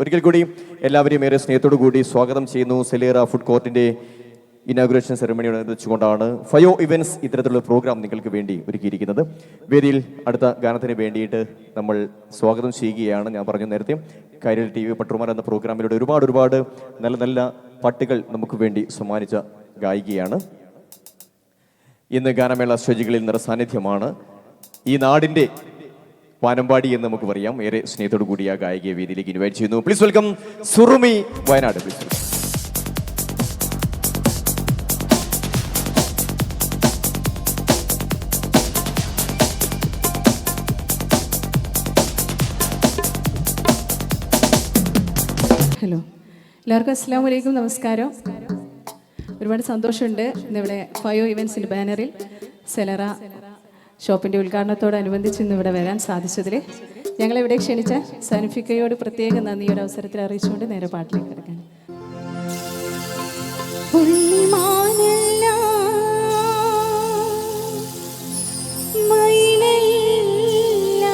ഒരിക്കൽ കൂടി എല്ലാവരെയും ഏറെ സ്നേഹത്തോടു കൂടി സ്വാഗതം ചെയ്യുന്നു. സെലേറ ഫുഡ് കോർട്ടിന്റെ ഇനാഗുറേഷൻ സെറമണിയോടനുബന്ധിച്ചുകൊണ്ടാണ് ഫയോ ഇവന്റ്സ് ഇത്തരത്തിലുള്ള പ്രോഗ്രാം നിങ്ങൾക്ക് വേണ്ടി ഒരുക്കിയിരിക്കുന്നത്. വേദിയിൽ അടുത്ത ഗാനത്തിന് വേണ്ടിയിട്ട് നമ്മൾ സ്വാഗതം ചെയ്യുകയാണ്. ഞാൻ പറഞ്ഞു നേരത്തെ കൈരളി TV പട്ടുമാർ എന്ന പ്രോഗ്രാമിലൂടെ ഒരുപാട് നല്ല നല്ല പാട്ടുകൾ നമുക്ക് വേണ്ടി സമ്മാനിച്ച ഗായികയാണ്. ഇന്ന് ഗാനമേള സ്റ്റേജുകളിൽ നിറസാന്നിധ്യമാണ്. ഈ നാടിന്റെ വാനമ്പാടി എന്ന് നമുക്ക് പറയാം. ഏറെ സ്നേഹത്തോടു കൂടി ആ ഗായികയെ വേദിയിലേക്ക് ഇൻവൈറ്റ് ചെയ്യുന്നു. Please welcome Surumi Wayanad. Please welcome. Hello, എല്ലാവർക്കും അസ്സലാമു അലൈക്കും, നമസ്കാരം. ഒരുപാട് സന്തോഷമുണ്ട് ഇന്നിവിടെ ഫയോ ഇവൻസിൻ്റെ ബാനറിൽ സെലറ ഷോപ്പിൻ്റെ ഉദ്ഘാടനത്തോടനുബന്ധിച്ച് ഇന്ന് ഇവിടെ വരാൻ സാധിച്ചതിൽ ഞങ്ങളിവിടെ ക്ഷണിച്ച സനിഫിക്കയോട് പ്രത്യേക നന്ദി ഒരു അവസരത്തിൽ അറിയിച്ചുകൊണ്ട് നേരെ പാട്ടിലേക്ക് കിടക്കാൻ. പുള്ളിമാനല്ല മൈനല്ല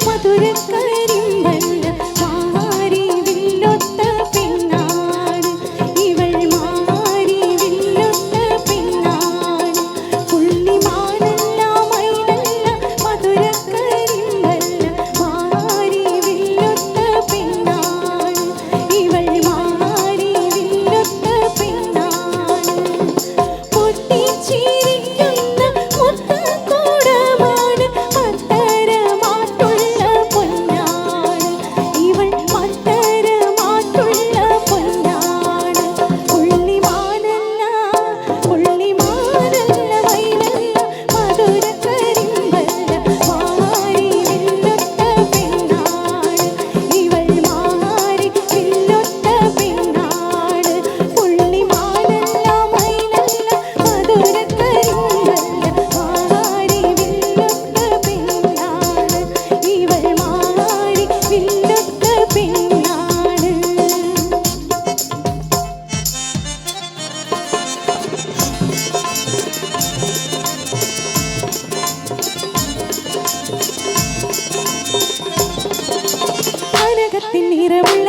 മധുരക്കരിമ്പല്ല മാരി വില്ലൊത്ത പിന്നാട് ഇവൾ മാരി വില്ലൊത്ത പിന്നാട്. പുള്ളിമാനല്ല മൈനല്ല മധുരക്കരിമ്പല്ല മാരി വില്ലൊത്ത പിന്നാട് ഇവൾ മാരി വില്ലൊത്ത പിന്നാട്. പൊട്ടിച്ചിരിക്കുന്ന മുത്ത നിറമുള്ള